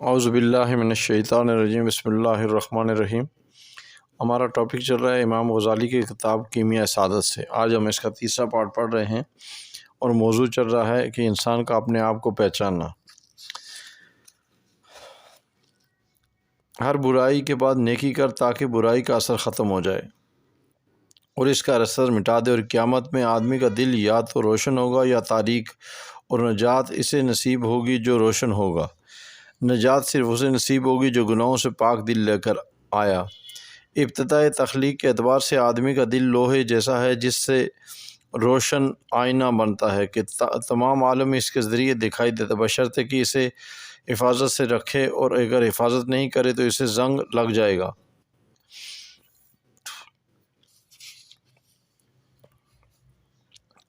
اعوذ باللہ من الشیطان الرجیم، بسم اللہ الرحمن الرحیم۔ ہمارا ٹاپک چل رہا ہے امام غزالی کی کتاب کیمیائے سعادت سے۔ آج ہم اس کا تیسرا پارٹ پڑھ رہے ہیں اور موضوع چل رہا ہے کہ انسان کا اپنے آپ کو پہچاننا۔ ہر برائی کے بعد نیکی کر تاکہ برائی کا اثر ختم ہو جائے اور اس کا اثر مٹا دے، اور قیامت میں آدمی کا دل یا تو روشن ہوگا یا تاریک، اور نجات اسے نصیب ہوگی جو روشن ہوگا۔ نجات صرف اسے نصیب ہوگی جو گناہوں سے پاک دل لے کر آیا۔ ابتدائے تخلیق کے اعتبار سے آدمی کا دل لوہے جیسا ہے جس سے روشن آئینہ بنتا ہے کہ تمام عالم اس کے ذریعے دکھائی دیتا، بشرطے کہ اسے حفاظت سے رکھے، اور اگر حفاظت نہیں کرے تو اسے زنگ لگ جائے گا۔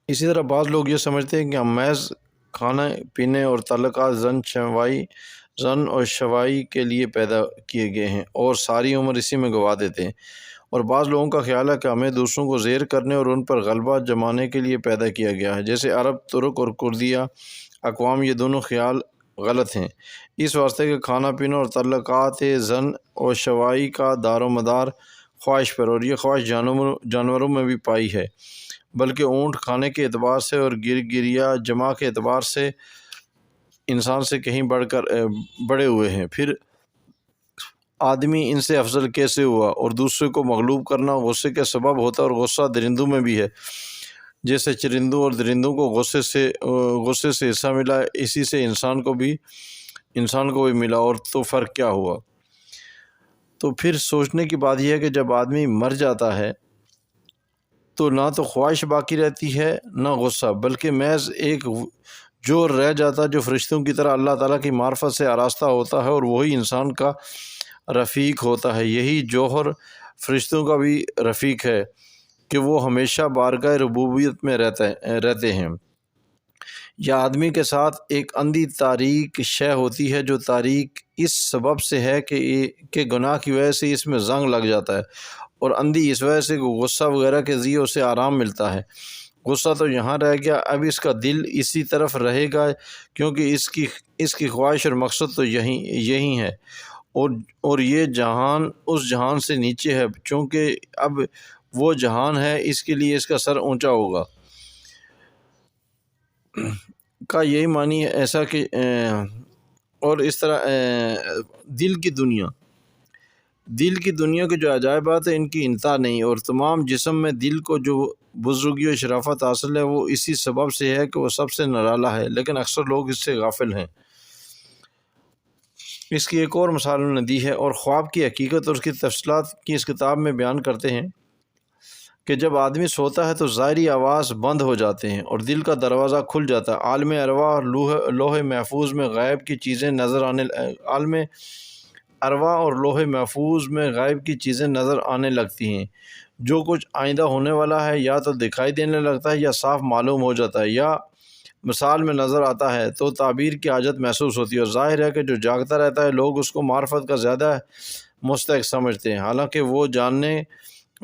اسی طرح بعض لوگ یہ سمجھتے ہیں کہ ہم محض کھانے پینے اور تعلقات زن اور شوائی کے لیے پیدا کیے گئے ہیں اور ساری عمر اسی میں گوا دیتے ہیں، اور بعض لوگوں کا خیال ہے کہ ہمیں دوسروں کو زیر کرنے اور ان پر غلبہ جمانے کے لیے پیدا کیا گیا ہے، جیسے عرب، ترک اور کردیہ اقوام۔ یہ دونوں خیال غلط ہیں، اس واسطے کہ کھانا پینا اور تعلقات زن اور شوائی کا دار و مدار خواہش پر، اور یہ خواہش جانوروں میں بھی پائی ہے، بلکہ اونٹ کھانے کے اعتبار سے اور گریا جمع کے اعتبار سے انسان سے کہیں بڑے ہوئے ہیں۔ پھر آدمی ان سے افضل کیسے ہوا؟ اور دوسرے کو مغلوب کرنا غصے کا سبب ہوتا ہے، اور غصہ درندوں میں بھی ہے، جیسے چرندوں اور درندوں کو غصے سے حصہ ملا، اسی سے انسان کو بھی ملا، اور تو فرق کیا ہوا؟ تو پھر سوچنے کی بات یہ ہے کہ جب آدمی مر جاتا ہے تو نہ تو خواہش باقی رہتی ہے نہ غصہ، بلکہ محض ایک جوہر رہ جاتا ہے جو فرشتوں کی طرح اللہ تعالیٰ کی معرفت سے آراستہ ہوتا ہے، اور وہی انسان کا رفیق ہوتا ہے۔ یہی جوہر فرشتوں کا بھی رفیق ہے کہ وہ ہمیشہ بارگاہ ربوبیت میں رہتے ہیں۔ یا آدمی کے ساتھ ایک اندھی تاریک شے ہوتی ہے جو تاریک اس سبب سے ہے کہ گناہ کی وجہ سے اس میں زنگ لگ جاتا ہے، اور اندھی اس وجہ سے غصہ وغیرہ کے ذریعے اسے آرام ملتا ہے۔ غصہ تو یہاں رہ گیا، اب اس کا دل اسی طرف رہے گا، کیونکہ اس کی خواہش اور مقصد تو یہی ہے، اور یہ جہان اس جہان سے نیچے ہے، چونکہ اب وہ جہان ہے، اس کے لیے اس کا سر اونچا ہوگا۔ کا یہی معنی ہے ایسا کہ اور اس طرح دل کی دنیا کے جو عجائبات ہیں ان کی انتہا نہیں، اور تمام جسم میں دل کو جو بزرگی و شرافت حاصل ہے وہ اسی سبب سے ہے کہ وہ سب سے نرالا ہے، لیکن اکثر لوگ اس سے غافل ہیں۔ اس کی ایک اور مثال انہوں نے دی ہے، اور خواب کی حقیقت اور اس کی تفصیلات کی اس کتاب میں بیان کرتے ہیں کہ جب آدمی سوتا ہے تو ظاہری آواز بند ہو جاتے ہیں اور دل کا دروازہ کھل جاتا ہے۔ عالم ارواح لوح محفوظ میں غائب کی چیزیں نظر آنے لگتی ہیں۔ جو کچھ آئندہ ہونے والا ہے یا تو دکھائی دینے لگتا ہے یا صاف معلوم ہو جاتا ہے، یا مثال میں نظر آتا ہے تو تعبیر کی حاجت محسوس ہوتی ہے، اور ظاہر ہے کہ جو جاگتا رہتا ہے لوگ اس کو معرفت کا زیادہ مستحق سمجھتے ہیں، حالانکہ وہ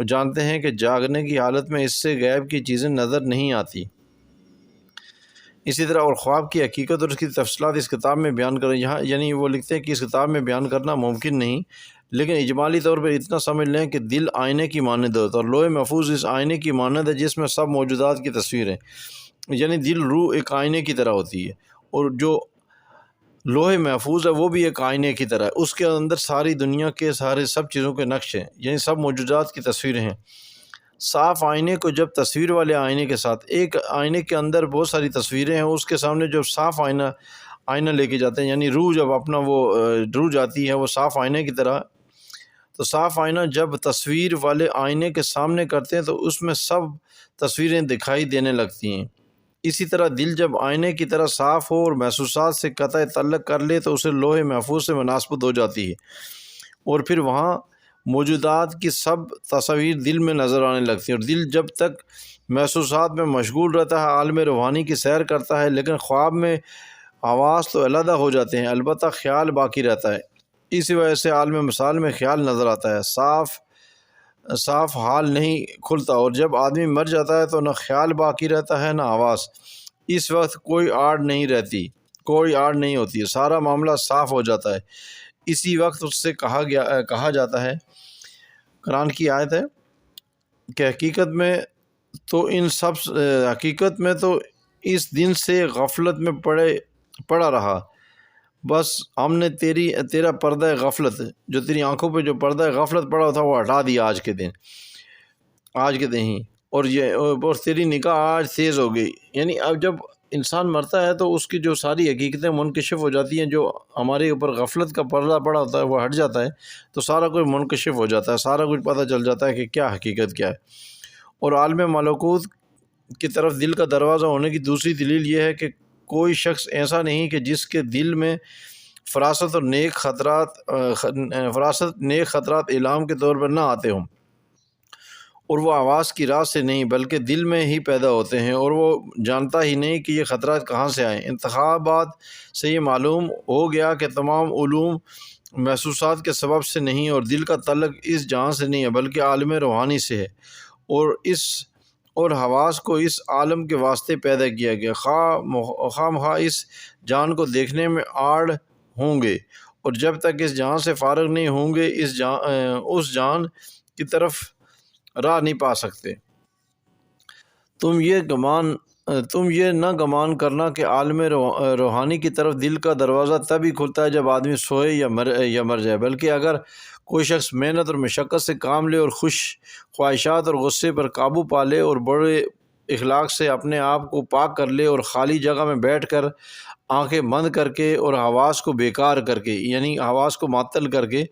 جانتے ہیں کہ جاگنے کی حالت میں اس سے غیب کی چیزیں نظر نہیں آتی۔ اسی طرح اور خواب کی حقیقت اور اس کی تفصیلات اس کتاب میں بیان کریں، یہاں یعنی وہ لکھتے ہیں کہ اس کتاب میں بیان کرنا ممکن نہیں، لیکن اجمالی طور پر اتنا سمجھ لیں کہ دل آئینے کی مانند ہوتا ہے، اور لوح محفوظ اس آئینے کی مانند ہے جس میں سب موجودات کی تصویر ہے، یعنی دل روح ایک آئینے کی طرح ہوتی ہے، اور جو لوح محفوظ ہے وہ بھی ایک آئینے کی طرح ہے، اس کے اندر ساری دنیا کے سب چیزوں کے نقش ہیں، یعنی سب موجودات کی تصویریں ہیں۔ صاف آئینے کو جب تصویر والے آئینے کے ساتھ، ایک آئینے کے اندر بہت ساری تصویریں ہیں، اس کے سامنے جو صاف آئینہ لے کے جاتے ہیں، یعنی روح جب اپنا روح جاتی ہے وہ صاف آئینے کی طرح، تو صاف آئینہ جب تصویر والے آئینے کے سامنے کرتے ہیں تو اس میں سب تصویریں دکھائی دینے لگتی ہیں۔ اسی طرح دل جب آئینے کی طرح صاف ہو اور محسوسات سے قطع تعلق کر لے تو اسے لوح محفوظ سے مناسبت ہو جاتی ہے، اور پھر وہاں موجودات کی سب تصاویر دل میں نظر آنے لگتی ہیں، اور دل جب تک محسوسات میں مشغول رہتا ہے عالم روحانی کی سیر کرتا ہے، لیکن خواب میں حواس تو علیحدہ ہو جاتے ہیں، البتہ خیال باقی رہتا ہے۔ اسی وجہ سے عالم مثال میں خیال نظر آتا ہے، صاف حال نہیں کھلتا، اور جب آدمی مر جاتا ہے تو نہ خیال باقی رہتا ہے نہ حواس۔ اس وقت کوئی آڑ نہیں رہتی، کوئی آڑ نہیں ہوتی ہے، سارا معاملہ صاف ہو جاتا ہے۔ اسی وقت اس سے کہا جاتا ہے، قرآن کی آیت ہے کہ حقیقت میں تو اس دن سے غفلت میں پڑا رہا، بس ہم نے تیرا پردہ غفلت، جو تیری آنکھوں پہ جو پردہ غفلت پڑا تھا وہ ہٹا دیا آج کے دن ہی، اور تیری نگاہ آج تیز ہو گئی۔ یعنی اب جب انسان مرتا ہے تو اس کی جو ساری حقیقتیں منکشف ہو جاتی ہیں، جو ہمارے اوپر غفلت کا پردہ پڑا ہوتا ہے وہ ہٹ جاتا ہے، تو سارا کچھ منکشف ہو جاتا ہے، سارا کچھ پتہ چل جاتا ہے کہ کیا حقیقت کیا ہے۔ اور عالم ملکوت کی طرف دل کا دروازہ ہونے کی دوسری دلیل یہ ہے کہ کوئی شخص ایسا نہیں کہ جس کے دل میں فراست نیک خطرات اعلام کے طور پر نہ آتے ہوں، اور وہ آواز کی راہ سے نہیں بلکہ دل میں ہی پیدا ہوتے ہیں، اور وہ جانتا ہی نہیں کہ یہ خطرات کہاں سے آئیں۔ انتخابات سے یہ معلوم ہو گیا کہ تمام علوم محسوسات کے سبب سے نہیں، اور دل کا تعلق اس جہاں سے نہیں ہے بلکہ عالم روحانی سے ہے، اور حواس کو اس عالم کے واسطے پیدا کیا گیا، خواہ مخواہ اس جان کو دیکھنے میں آڑ ہوں گے، اور جب تک اس جان سے فارغ نہیں ہوں گے اس جان کی طرف راہ نہیں پا سکتے۔ تم یہ نہ گمان کرنا کہ عالم روحانی کی طرف دل کا دروازہ تبھی کھلتا ہے جب آدمی سوئے یا مر جائے، بلکہ اگر کوئی شخص محنت اور مشقت سے کام لے اور خوش خواہشات اور غصے پر قابو پا لے اور بڑے اخلاق سے اپنے آپ کو پاک کر لے، اور خالی جگہ میں بیٹھ کر آنکھیں بند کر کے اور حواس کو بیکار کر کے، یعنی حواس کو معطل کر کے،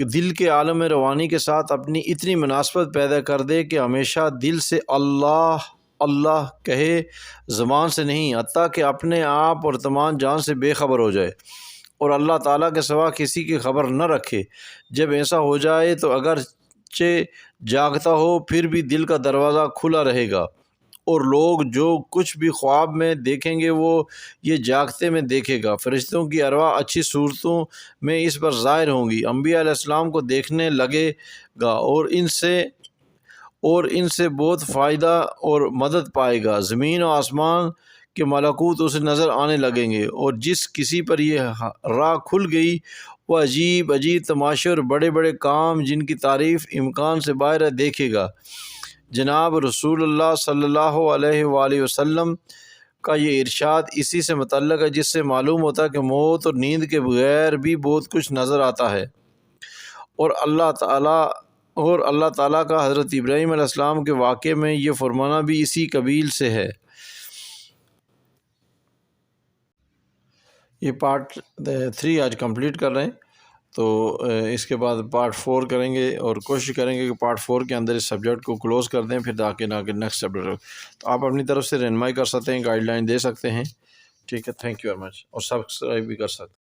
دل کے عالم روحانی کے ساتھ اپنی اتنی مناسبت پیدا کر دے کہ ہمیشہ دل سے اللہ اللہ کہے، زبان سے نہیں، حتیٰ کہ اپنے آپ اور تمام جان سے بے خبر ہو جائے اور اللہ تعالیٰ کے سوا کسی کی خبر نہ رکھے۔ جب ایسا ہو جائے تو اگرچہ جاگتا ہو پھر بھی دل کا دروازہ کھلا رہے گا، اور لوگ جو کچھ بھی خواب میں دیکھیں گے وہ یہ جاگتے میں دیکھے گا۔ فرشتوں کی ارواح اچھی صورتوں میں اس پر ظاہر ہوں گی، انبیاء علیہ السلام کو دیکھنے لگے گا اور ان سے بہت فائدہ اور مدد پائے گا۔ زمین و آسمان کے ملکوت اسے نظر آنے لگیں گے، اور جس کسی پر یہ راہ کھل گئی وہ عجیب تماشے اور بڑے بڑے کام جن کی تعریف امکان سے باہر ہے دیکھے گا۔ جناب رسول اللہ صلی اللہ علیہ وآلہ وسلم کا یہ ارشاد اسی سے متعلق ہے، جس سے معلوم ہوتا ہے کہ موت اور نیند کے بغیر بھی بہت کچھ نظر آتا ہے، اور اللہ تعالیٰ کا حضرت ابراہیم علیہ السلام کے واقعے میں یہ فرمانا بھی اسی قبیل سے ہے۔ یہ پارٹ 3 آج کمپلیٹ کر رہے ہیں، تو اس کے بعد پارٹ 4 کریں گے، اور کوشش کریں گے کہ پارٹ 4 کے اندر اس سبجیکٹ کو کلوز کر دیں، پھر تاکہ نیکسٹ چیپٹر تو آپ اپنی طرف سے رہنمائی کر سکتے ہیں، گائیڈ لائن دے سکتے ہیں۔ ٹھیک ہے، تھینک یو ویری مچ، اور سبسکرائب بھی کر سکتے ہیں۔